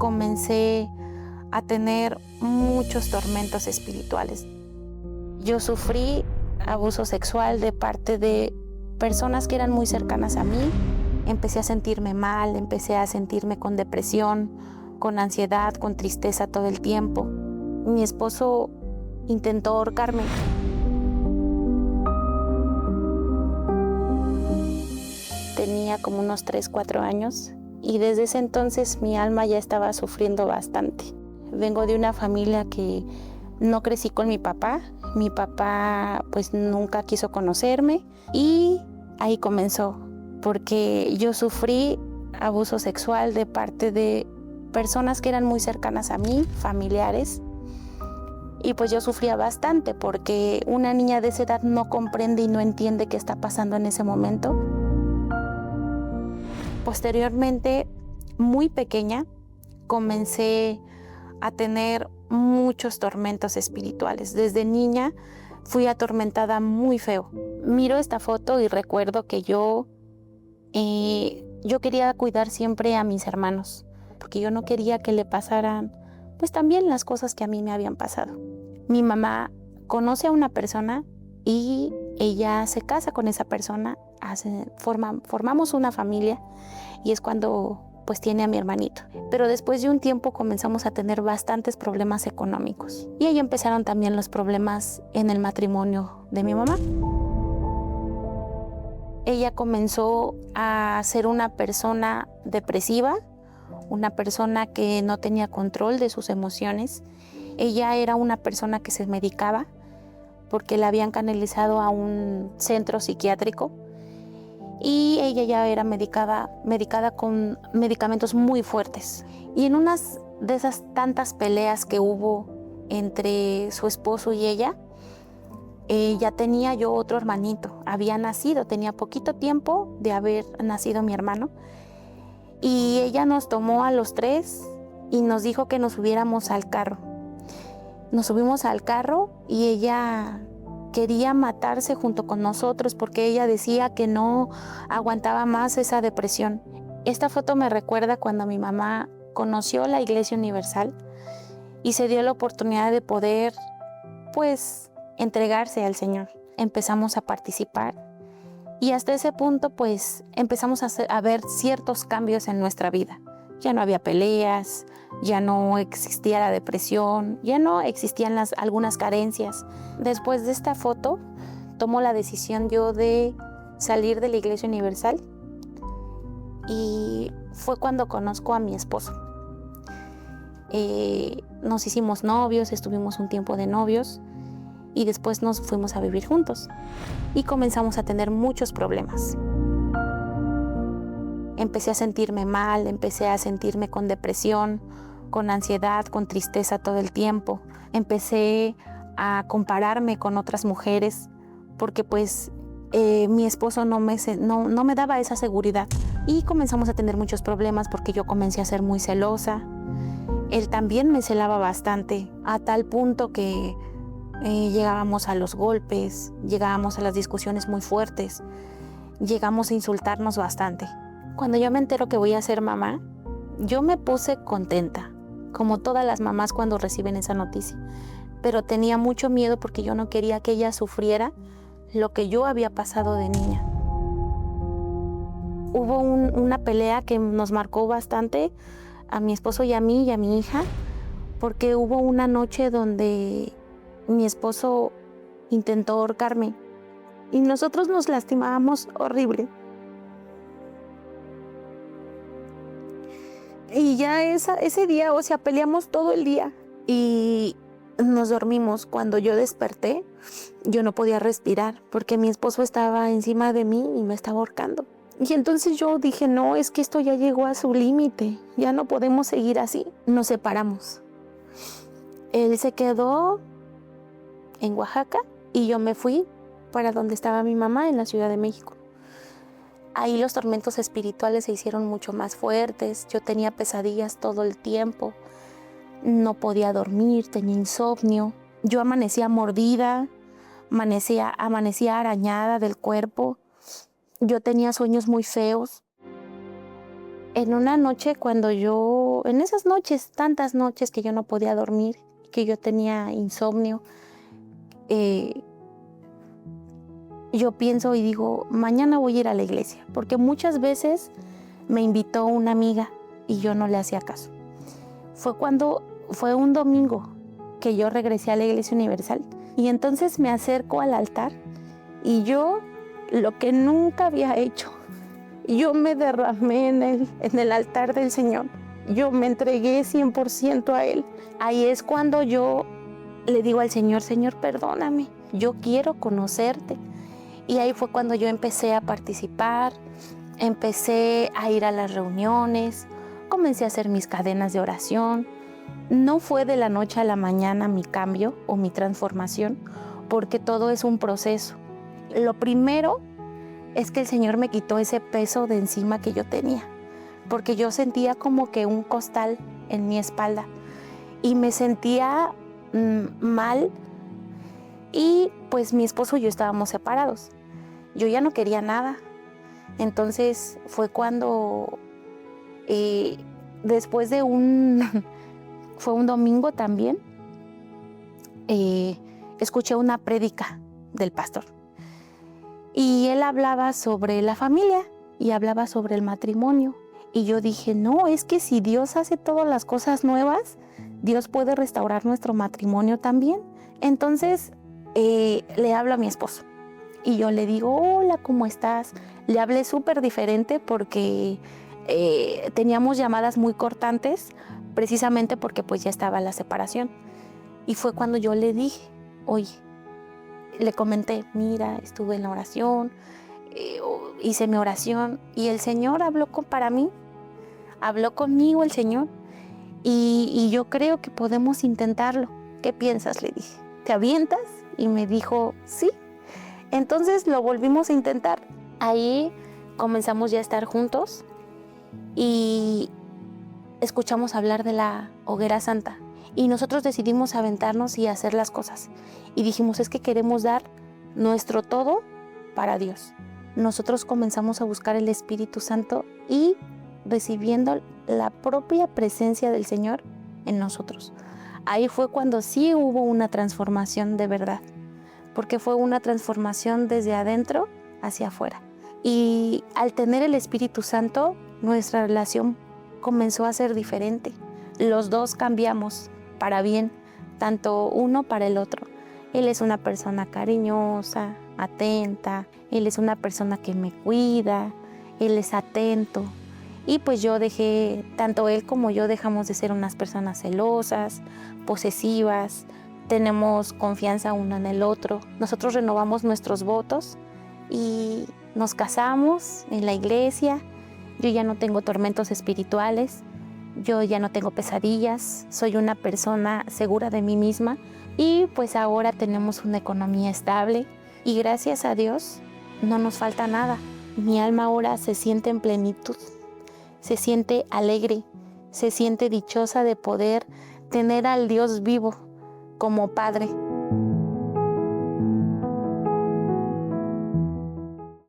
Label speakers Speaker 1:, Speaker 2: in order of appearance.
Speaker 1: comencé a tener muchos tormentos espirituales. Yo sufrí abuso sexual de parte de personas que eran muy cercanas a mí. Empecé a sentirme mal, empecé a sentirme con depresión, con ansiedad, con tristeza todo el tiempo. Mi esposo intentó ahorcarme. Tenía como unos 3, 4 años y desde ese entonces mi alma ya estaba sufriendo bastante. Vengo de una familia que no crecí con mi papá. Mi papá pues nunca quiso conocerme y ahí comenzó, porque yo sufrí abuso sexual de parte de personas que eran muy cercanas a mí, familiares. Y pues yo sufría bastante porque una niña de esa edad no comprende y no entiende qué está pasando en ese momento. Posteriormente, muy pequeña, comencé a tener muchos tormentos espirituales. Desde niña fui atormentada muy feo. Miro esta foto y recuerdo que yo quería cuidar siempre a mis hermanos, porque yo no quería que le pasaran pues también las cosas que a mí me habían pasado. Mi mamá conoce a una persona y ella se casa con esa persona, formamos una familia y es cuando pues tiene a mi hermanito. Pero después de un tiempo comenzamos a tener bastantes problemas económicos y ahí empezaron también los problemas en el matrimonio de mi mamá. Ella comenzó a ser una persona depresiva, una persona que no tenía control de sus emociones. Ella era una persona que se medicaba porque la habían canalizado a un centro psiquiátrico y ella ya era medicada con medicamentos muy fuertes. Y en unas de esas tantas peleas que hubo entre su esposo y ella, ya tenía yo otro hermanito, había nacido, tenía poquito tiempo de haber nacido mi hermano. Y ella nos tomó a los 3 y nos dijo que nos subiéramos al carro. Nos subimos al carro y ella quería matarse junto con nosotros porque ella decía que no aguantaba más esa depresión. Esta foto me recuerda cuando mi mamá conoció la Iglesia Universal y se dio la oportunidad de poder, pues, entregarse al Señor. Empezamos a participar y hasta ese punto, pues, empezamos a ver ciertos cambios en nuestra vida. Ya no había peleas, ya no existía la depresión, ya no existían algunas carencias. Después de esta foto, tomo la decisión yo de salir de la Iglesia Universal y fue cuando conozco a mi esposo. Nos hicimos novios, estuvimos un tiempo de novios y después nos fuimos a vivir juntos y comenzamos a tener muchos problemas. Empecé a sentirme mal, empecé a sentirme con depresión, con ansiedad, con tristeza todo el tiempo. Empecé a compararme con otras mujeres porque pues mi esposo no me daba esa seguridad. Y comenzamos a tener muchos problemas porque yo comencé a ser muy celosa. Él también me celaba bastante, a tal punto que llegábamos a los golpes, llegábamos a las discusiones muy fuertes, llegamos a insultarnos bastante. Cuando yo me entero que voy a ser mamá, yo me puse contenta, como todas las mamás cuando reciben esa noticia. Pero tenía mucho miedo porque yo no quería que ella sufriera lo que yo había pasado de niña. Hubo una pelea que nos marcó bastante a mi esposo y a mí y a mi hija, porque hubo una noche donde mi esposo intentó ahorcarme y nosotros nos lastimábamos horrible. Y ya ese día, o sea, peleamos todo el día y nos dormimos. Cuando yo desperté, yo no podía respirar porque mi esposo estaba encima de mí y me estaba ahorcando. Y entonces yo dije, no, es que esto ya llegó a su límite, ya no podemos seguir así. Nos separamos. Él se quedó en Oaxaca y yo me fui para donde estaba mi mamá en la Ciudad de México. Ahí los tormentos espirituales se hicieron mucho más fuertes. Yo tenía pesadillas todo el tiempo. No podía dormir, tenía insomnio. Yo amanecía mordida, amanecía arañada del cuerpo. Yo tenía sueños muy feos. En una noche cuando yo Pero en esas noches, tantas noches que yo no podía dormir, que yo tenía insomnio, yo pienso y digo, mañana voy a ir a la iglesia, porque muchas veces me invitó una amiga y yo no le hacía caso. Fue un domingo que yo regresé a la Iglesia Universal y entonces me acerco al altar y yo, lo que nunca había hecho, yo me derramé en el altar del Señor. Yo me entregué 100% a Él. Ahí es cuando yo le digo al Señor, Señor, perdóname, yo quiero conocerte. Y ahí fue cuando yo empecé a participar, empecé a ir a las reuniones, comencé a hacer mis cadenas de oración. No fue de la noche a la mañana mi cambio o mi transformación, porque todo es un proceso. Lo primero es que el Señor me quitó ese peso de encima que yo tenía, porque yo sentía como que un costal en mi espalda y me sentía mal. Y pues mi esposo y yo estábamos separados. Yo ya no quería nada. Entonces fue cuando, después de fue un domingo también, escuché una prédica del pastor. Y él hablaba sobre la familia y hablaba sobre el matrimonio. Y yo dije, no, es que si Dios hace todas las cosas nuevas, Dios puede restaurar nuestro matrimonio también. Entonces le hablo a mi esposo y yo le digo, hola, ¿cómo estás? Le hablé súper diferente porque teníamos llamadas muy cortantes, precisamente porque pues ya estaba la separación. Y fue cuando yo le dije, oye, le comenté, mira, estuve en la oración, hice mi oración y el Señor habló para mí, habló conmigo el Señor y yo creo que podemos intentarlo. ¿Qué piensas? Le dije, ¿te avientas? Y me dijo, sí. Entonces lo volvimos a intentar. Ahí comenzamos ya a estar juntos y escuchamos hablar de la hoguera santa. Y nosotros decidimos aventarnos y hacer las cosas. Y dijimos, es que queremos dar nuestro todo para Dios. Nosotros comenzamos a buscar el Espíritu Santo y recibiendo la propia presencia del Señor en nosotros. Ahí fue cuando sí hubo una transformación de verdad, porque fue una transformación desde adentro hacia afuera. Y al tener el Espíritu Santo, nuestra relación comenzó a ser diferente. Los dos cambiamos para bien, tanto uno para el otro. Él es una persona cariñosa, atenta, él es una persona que me cuida, él es atento. Y pues tanto él como yo dejamos de ser unas personas celosas, posesivas, tenemos confianza uno en el otro. Nosotros renovamos nuestros votos y nos casamos en la iglesia. Yo ya no tengo tormentos espirituales, yo ya no tengo pesadillas, soy una persona segura de mí misma y pues ahora tenemos una economía estable y gracias a Dios no nos falta nada. Mi alma ahora se siente en plenitud, se siente alegre, se siente dichosa de poder tener al Dios vivo como Padre.